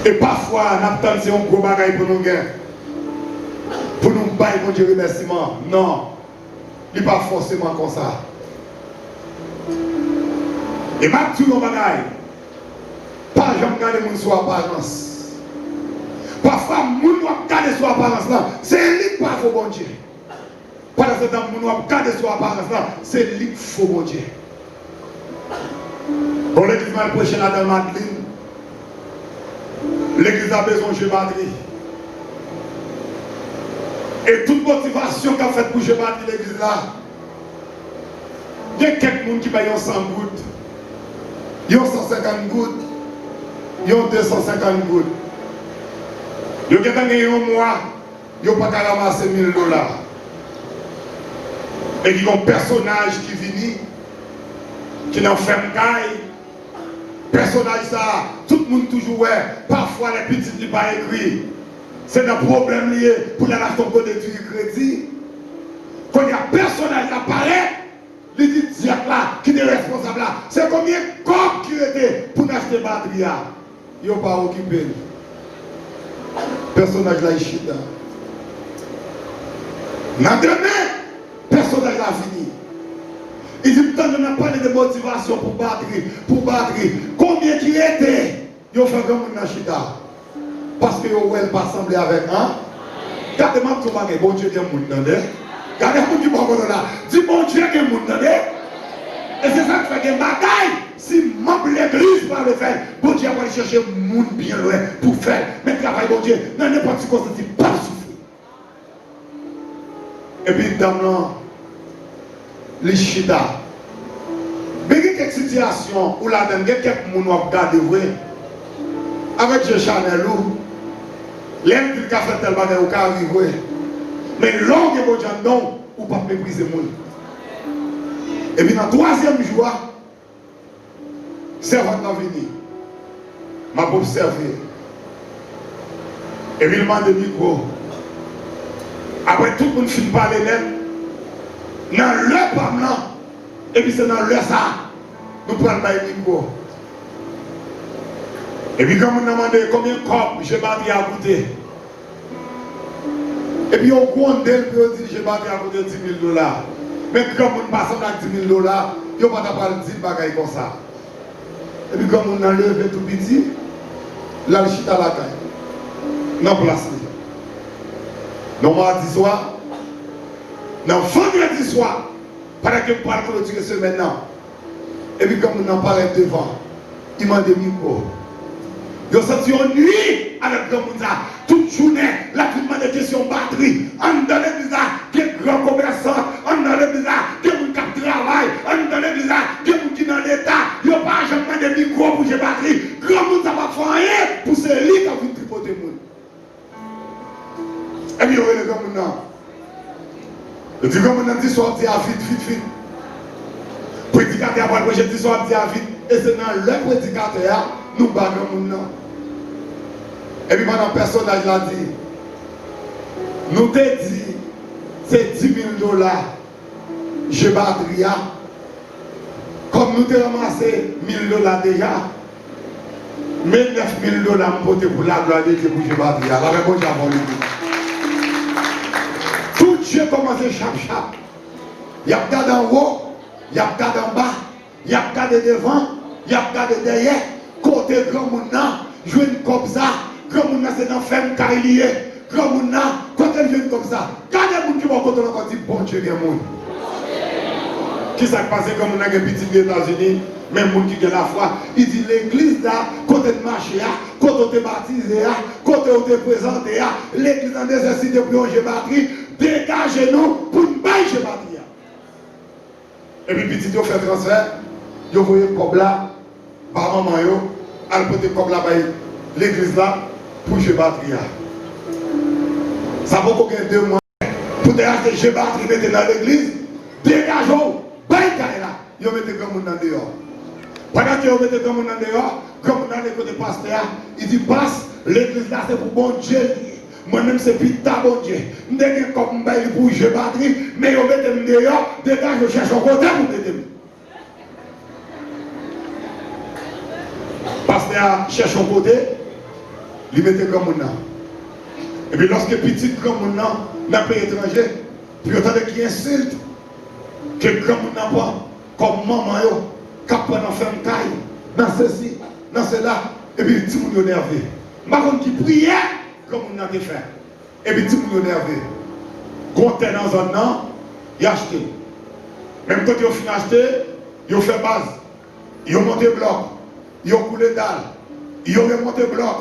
C: Et parfois, nous avons un gros bagage pour nous gagner. Pour nous bailler, mon Dieu, remerciement. Non. Il n'est pas forcément comme ça. Et ma tout nos bagages. Pas jamais garder mon sur apparence. Parfois, nous doit garder sur apparence là. C'est lui qui pas faux, bon Dieu. Pendant ce temps, nous doit garder sur apparence là. C'est lui qui faux, bon Dieu. Quand l'église m'a prêché là dans Madeleine, l'église a besoin de jouer batterie. Et toute motivation qu'a fait pour jouer batterie l'église là, il y a quelques qui payent 100 gouttes, ils ont 150 gouttes, ils ont 250 gouttes. Ils ont gagné un mois, ils n'ont pas qu'à ramasser $1000. Et il y a un personnage qui vient, qui n'en fait pas. Personnage ça, tout le monde toujours ouais, parfois les petits ne pas écrit. C'est un problème lié pour la nation de crédit. Quand il y a un personnage qui apparaît, il dit diable là, qui est responsable là. C'est combien de corps qui étaient pour acheter batterie. Ils n'ont pas occupé. Personnage là, il chute. Dans demain, personnage là fini. Il dit, tant qu'on a parlé de motivation pour batterie. Combien qui était? Ils ont fait comme une chita. Parce que vous n'êtes pas assemblé avec un. Regardez-moi tout le monde, bon Dieu, il y a un monde dans le. Regardez-moi qui est là. Dis bon Dieu, il y a un monde dans le. Et c'est ça qui fait une bataille. Si membre de l'église va le faire, bon Dieu va aller chercher un monde bien loin pour faire. Mais travail, bon Dieu, dans n'importe quelle circonstance, pas souffrir. Et puis, dans les chita. Mais il y a quelques situations où là, il y a quelques gens qui ont regardé, avec Jean Chanel, l'aime qu'il a fait tellement de cas arrivé. Mais l'homme qui est bon, non, ou pas mépriser le monde. Et puis, dans le troisième jour, servant est venu. M'a observé. Et puis, il m'a dit micro. Après, tout le monde finit par parler d'elle. Dans le pam et puis c'est dans le ça, nous prenons le micro. Et puis quand on a demandé combien de copes j'ai battu à goûter, et puis on compte d'elle, puis on dit j'ai battu à goûter $10 000. Mais quand on passe à $10 000, il n'y a pas de dire bagaille comme ça. Et puis quand on a levé tout petit, là le chita à la caille. Non place. Non mardi soir. Non, vendredi soir, pendant que je parle de ce maintenant, Et puis comme on en parlait devant, il m'a dit micro. Ils senti une nuit avec grand monde. Toute journée, là, tout le monde des questions batterie. On dans l'église, il y a des grands commerçants. On dans l'église, il y a des gens qui travaillent. On dans l'église, il y a des gens qui sont dans l'état. Il n'y a pas jamais de micro pour jouer batterie. Grand monde, ça va faire rien pour ce lit qui a vu tripoter le monde. Et puis, il y a les grands monde. Le grand monde dit soit dit à vite. Prédicateur après le projet dit soit dit à vite. Et c'est dans le prédicateur, nous battons le monde. Et puis maintenant, le personnage l'a dit, nous te dit, c'est 10 000 $, je batterie. Comme nous te ramassé 1 000 $ déjà, mais 9 000 $ m'pote pour la gloire de Dieu pour je batterie. La réponse est tout Dieu commence chap. Il y a regardé en haut, il y a regardé en bas, il y a regardé devant, il y a regardé derrière, côté grand monde, jouer comme ça. Grand monde c'est dans ferme carrière, grand monde quand elle vient comme ça, regardez les gens qui vont côté encore dit bon Dieu bien monde. Qui s'est passé comme on a un petit des États-Unis, même monde qui a la foi, il dit l'église là, côté de marché, côté de baptisé, côté de présenté, l'église en nécessité pour un batterie, dégagez-nous pour une baille batterie. Et puis petit yo fait transfert, yo voyez comme là, par maman yo, elle peut comme là l'église là. Pour je batterie. Ça va beaucoup gagner 2 mois. Pour te acheter je batterie, mettez dans l'église, dégageons, baille là, vous mettez comme on dans dehors. Pendant que vous mettez comme on dans dehors, comme on dans les côtés pasteur, il dit passe, l'église là c'est pour bon Dieu. Moi-même c'est pita bon Dieu. Je n'ai comme baille pour je batterie, mais vous mettez dehors, dégage, je cherche un côté pour mettre. Pasteur cherche un côté. Il mettait comme on a. Et puis lorsque petit comme on a, dans le pays étranger, puis autant de qui insulte, que comme on n'a pas, comme maman, qui prend faire une caille, dans ceci, dans cela, et puis tout le monde est énervé. Par contre, qui priait, comme on a fait. Et puis tout le monde est énervé. Quand dans un an, il a acheté. Même quand il a fini d'acheter, il a fait base. Il a monté bloc. Il a coulé dalle. Il a remonté bloc.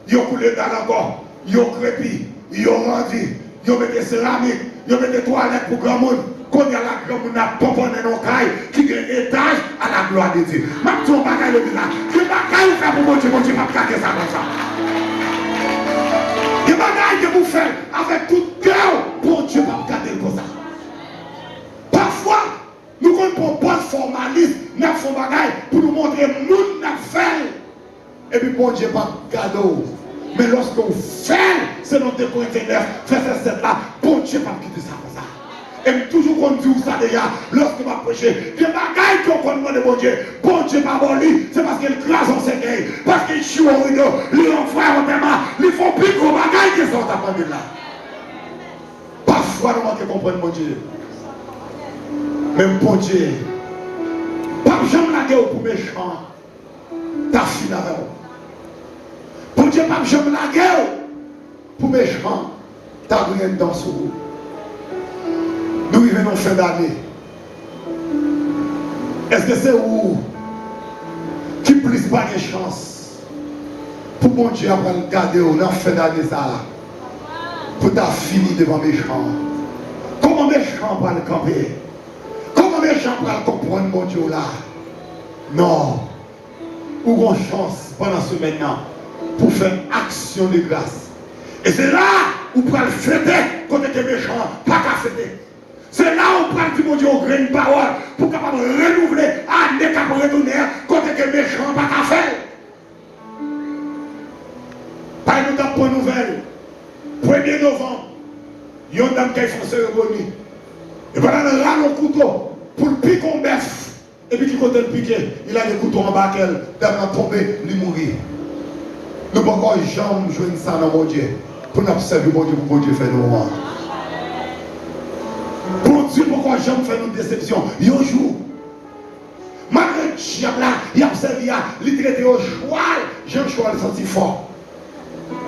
C: Ils ont coulé dans encore, ils ont crépi, ils ont rendu, ils ont mis des céramiques, ils ont mis des toilettes pour grand monde. Quand il y a la grand monde à pomponner nos cailles, qui a un étage à la gloire de Dieu. Même si on ne peut pas le dire, je ne peux pas faire pour mon Dieu, je ne peux pas faire ça comme ça. Il y a des bagailles que vous faites avec tout cœur, pour Dieu ne peut pas garder comme ça. Parfois, nous comprenons pas de formalisme, nous faisons des bagailles pour nous montrer que nous n'avons fait. Et puis bon Dieu pas cadeau. Mais lorsque vous faites, c'est notre Corinthiens 9, verset 7 là, bon Dieu pas quitter ça comme ça. Et toujours qu'on dit ça déjà, lorsque vous prêchez, il y a des bagailles qu'on demande de bon Dieu pas bon lui, c'est parce qu'il crase en séquelle, parce qu'il chie au rideau, lui envoie au thème, lui font plus gros bagailles qui sont à prendre là. Parfois nous manquons de comprendre mon Dieu. Même bon Dieu, pas jamais la guerre pour méchant, t'as fini avec vous. Pour Dieu, pas jamais la guerre. Pour méchant, t'as rien dans ce goût. Nous vivons en fin d'année. Est-ce que c'est où qui plus pas de chance pour mon Dieu après le garder en fin d'année ça pour t'as fini devant méchant? Comment méchant va le camper? Comment méchant va le comprendre mon Dieu là? Non. Ou une chance pendant ce maintenant pour faire action de grâce. Et c'est là où vous pouvez le fêter quand vous êtes méchant, pas qu'à fêter. C'est là où vous pouvez dire mon Dieu au grain de parole pour capable renouveler, année capable retourner quand vous êtes méchant, pas qu'à faire. Par exemple, pour nouvelle, 1er novembre, il y a une dame qui a fait une cérémonie. Et voilà, elle a le couteau pour le piquer en bœuf. Et puis qui compte le piquer, il a des couteaux en bas qu'elle, dame a tombé, il mourir. Nous ne pouvons pas jamais jouer ça dans mon Dieu. Pour nous observer mon Dieu, pour mon Dieu faire nous voir. Pour Dieu, pourquoi jamais faire une déception? Il y a un jour. Malgré le diable là, il a observé, il traité au choix. Jean choix le senti fort.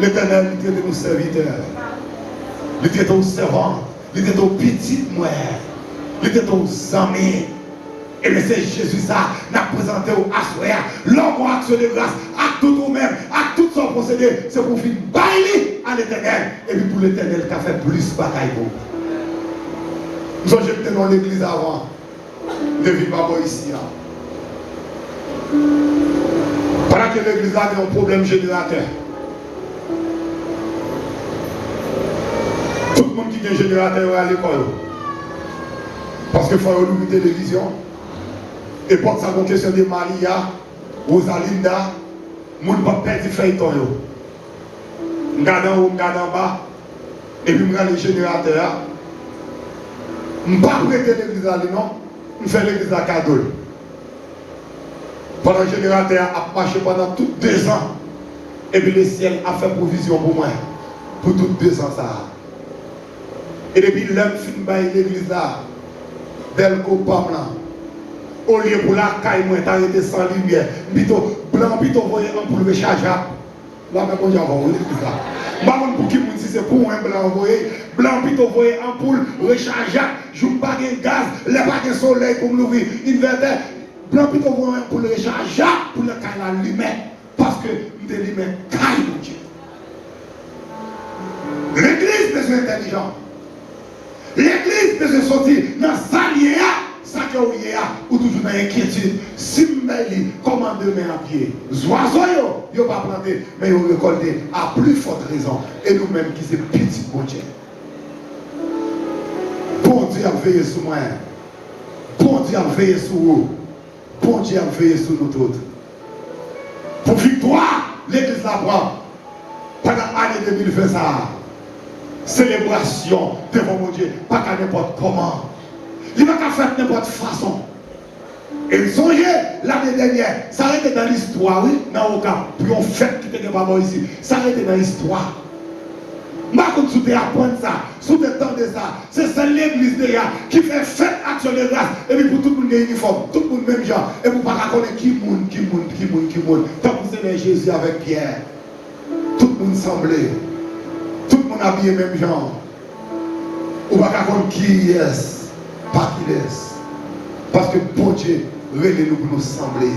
C: L'Éternel, il traité nos serviteurs. Il traité aux servants. Il traité aux petites mères. Il traité aux amis. Et bien c'est Jésus ça, n'a présenté au Assoya, l'homme action de grâce, à tout nous-mêmes, à tout son procédé, c'est pour finir bailler à l'éternel. Et puis pour l'éternel, qui a fait plus bataille pour nous. Nous j'étais dans l'église avant, de vivre pas ici. Pendant que l'église a un problème générateur. Tout le monde qui a un générateur à l'école. Parce qu'il faut ouvrir la télévision. Et pour ça, une question de Maria, Rosalinda, je ne peux pas perdre le feuilleton. Je regarde en haut, je regarde en bas. Et puis je regarde le générateur. Je ne peux pas prêter l'église à lui, non. Je fais l'église à cadeau. Pendant que le générateur a marché pendant tous 2 ans. Et puis le ciel a fait provision pour moi. Pour tous 2 ans ça. Et depuis l'homme fin de l'église là, belle copam là, au lieu pour la caille, moi, t'arrêter sans lumière, plutôt blanc, plutôt voyez un pour le rechargeable. Là, mais bon, j'ai envoyé l'église là. Maman pour qui si c'est pour un blanc envoyé, blanc plutôt voyez un pour rechargeable, je n'ai pas de gaz, les pas de soleil pour m'ouvrir, inverter, blanc plutôt voyez un pour le rechargeable, pour le caille la lumière, parce que nous devons lumière caille, mon Dieu. L'église besoin intelligent. L'église peut se sortir dans sa liée, ça que vous avez, ou toujours dans l'inquiétude. Si vous avez comment demain à pied, les oiseaux, ils ne pas planter, mais ils récolter à plus forte raison. Et nous-mêmes qui sommes petits, bon Dieu. Bon Dieu a veillé sur moi. Bon Dieu a veillé sur vous. Bon Dieu a veillé sur nous tous. Pour victoire, l'église la prend. Pendant l'année 2020, ça. Célébration devant mon Dieu, pas qu'à n'importe comment. Il ne va pas faire n'importe façon. Et songez, l'année dernière, ça a été dans l'histoire, oui, dans le cas, puis on fait qui n'était pas bon ici, ça a été dans l'histoire. Moi, quand tu apprends ça, sous le temps de ça, c'est celle l'église déjà qui fait fête action de grâce, et puis pour tout le monde uniforme, tout le monde même genre, et pour ne pas connaître qui monde. Tant que c'est Jésus avec Pierre, tout le monde semblait. Tout le monde habillé même genre. Ou pas contre qui est, pas qui est. Parce que bon Dieu, relève-nous pour nous sembler.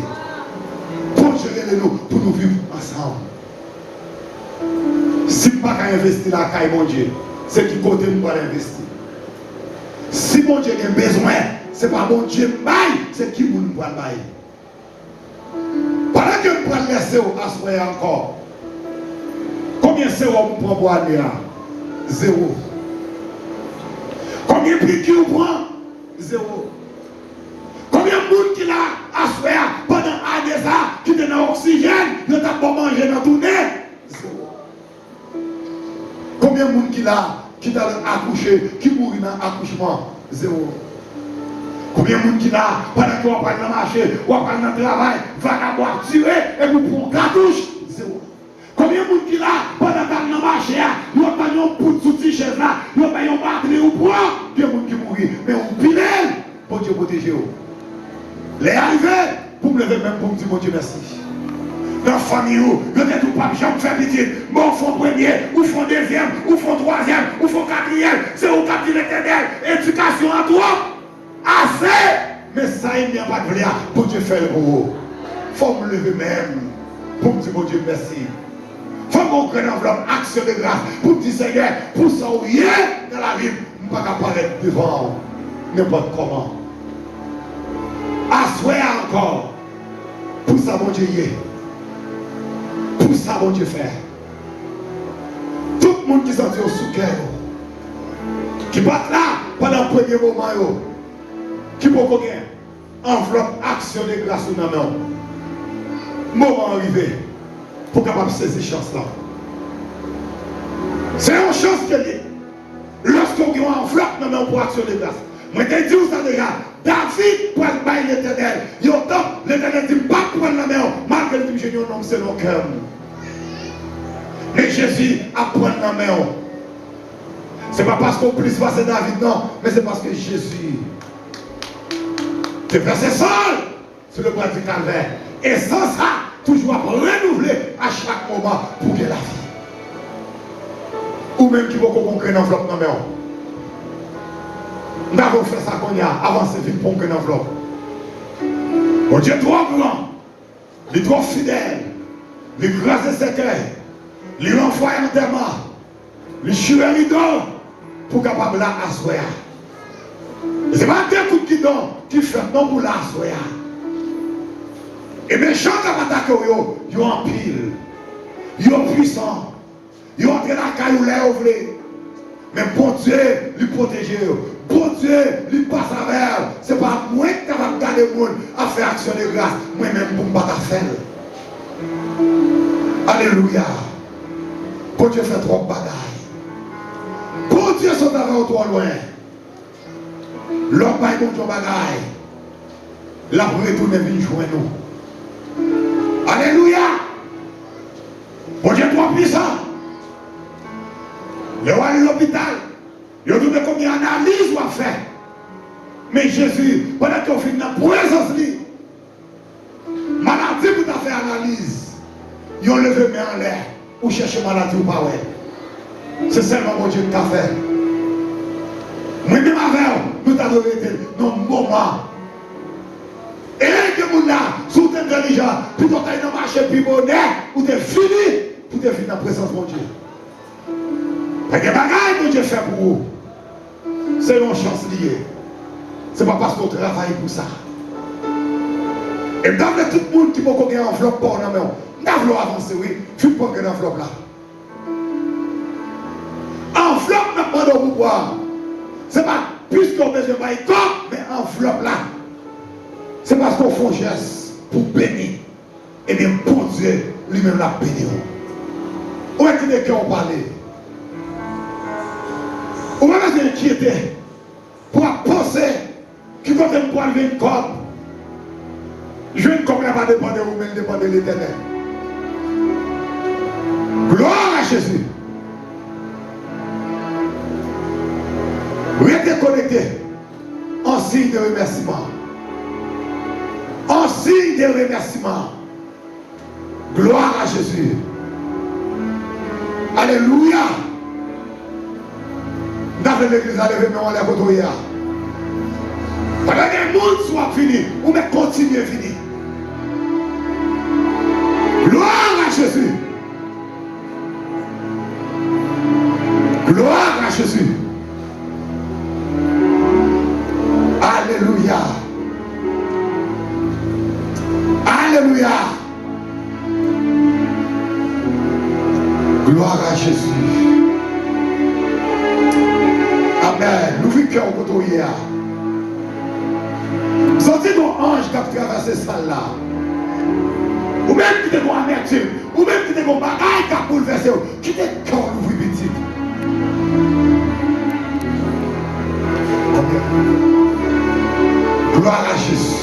C: Bon Dieu, relève-nous pour nous vivre ensemble. Si je ne peux pas investir dans la caille, mon Dieu, c'est qui côté nous va investir. Si mon Dieu a besoin, ce n'est pas mon Dieu qui baille, c'est qui nous va bailler. Pendant que nous allons laisser asseoir encore. Combien c'est vous prend pour aller là? 0. Combien de prix qui vous prend? 0. Combien de monde qui l'a assuré pendant l'année qui est dans l'oxygène, qui n'a pas mangé dans tout le nez? 0. Combien de monde qui l'a accouché, qui mourit dans l'accouchement? 0. Combien de monde qui l'a pendant qu'on va dans le marché, ou va dans le travail, vagabond tiré et vous prenez cartouche? 0. Combien de monde qui là, pendant qu'on a marché, il n'y a pas de poutre sous cette chaise là, il n'y a pas de batterie ou poids, il y a des gens qui mourent, mais on pile, pour Dieu protéger. Les arrivés, pour me lever même pour me dire, mon Dieu merci. Dans la famille, le tête ou pas, j'en fais pitié, mais on font premier, ou font deuxième, ou font troisième, ou font quatrième, c'est au cap de l'éternel, éducation à toi, assez, mais ça il n'y a pas de vrai, pour Dieu faire pour vous. Il faut me lever même, pour me dire, mon Dieu merci. Il faut qu'on prenne enveloppe, action de grâce, pour dire Seigneur, pour ça où il est dans la vie, je ne peux pas apparaître devant n'importe comment. Assoyez encore, pour ça mon Dieu y est. Pour ça mon Dieu fait. Tout le monde qui s'en dit au sous-cœur, qui bat là pendant le premier moment, qui peut gagner enveloppe, action de grâce ou non. Moment arrivé. Pour capable saisir cette chance là. C'est une chance qu'elle est. Lorsqu'on a une enveloppe dans pour action de grâce. Moi je dis ça déjà. David pour bailler l'éternel. Il y a autant l'éternel dit pas prendre la main. Malgré le génie homme c'est le cœur. Mais Jésus a prendre la main. Ce n'est pas parce qu'on puisse passer David, non. Mais c'est parce que Jésus est versé seul sur le bois du calvaire. Et sans ça, toujours à renouveler à chaque moment pour que la vie. Ou même qui va comprendre une enveloppe dans la main. Nous avons fait ça qu'on y a avancé vite pour une enveloppe. Mon Dieu trop grand, il est trop fidèle, il grâce ses cœurs, il renvoie en terme, il chue un rideau pour capable la asseoir. Ce n'est pas des coups qui donnent qui fait non pour la asseoir. Et bien, gens qui attaquent, ils ont en pile, ils ont puissant, ils ont entré dans la caillou, mais bon Dieu, lui protéger. Bon Dieu, lui passe à verre. Ce n'est pas moi qui va garder le monde à faire action de grâce. Moi-même, pour ne pas faire. Alléluia. Bon Dieu fait trop de bagailles. Bon Dieu sont avec toi loin. L'homme va y bon Dieu bagaille. La retourne vient joindre nous. Alléluia. Bon Dieu trop puissant. Le roi de l'hôpital. Il y a tout combien d'analyses à faire. Mais Jésus, pendant qu'on finit dans la présence de lui, maladie pour faire analyse, ils ont levé main en l'air pour chercher maladie ou pas. C'est seulement mon Dieu qui a fait. Moi-même avec nous avons été dans le moment. Et les gens là, sous intelligents, puis quand tu as marché puis bonnet, ou tu es fini, pour te finir dans la présence de mon Dieu. Parce que les bagages que Dieu fait pour vous, c'est une chance liée. Ce n'est pas parce qu'on travaille pour ça. Et dans tout le monde qui peut gagner un enveloppe pour nous, l'enveloppe avancée, oui, je ne peux pas gagner l'enveloppe là. Enveloppe n'a pas de pouvoir. Ce n'est pas plus qu'on besoin de corps, mais enveloppe là. C'est parce qu'on fait un geste pour bénir. Et bien pour Dieu, lui-même l'a béni. Où est-ce que les cœurs ont parlé? On va pas s'inquiéter pour penser qu'il va te prendre une corde. Je ne comprends pas dépendre de vous, mais dépendre de l'Éternel. Gloire à Jésus. Restez connectés en signe de remerciement. En signe de remerciement. Gloire à Jésus. Alléluia. Dans l'église, allez, mais on l'a côtoyé. Pendant que le monde soit fini, ou mais continuer fini. Gloire à Jésus. Gloire à Jésus. Alléluia. Alléluia. Gloire à Jésus. Amen. Nous vivons cœur au côté. Sentez nos anges qui ont traversé ça là. Ou même qui te voient amertume. Ou même qui te voient bagaille qui a bouleversé. Qui te cœur l'ouvre petit. Gloire à Jésus.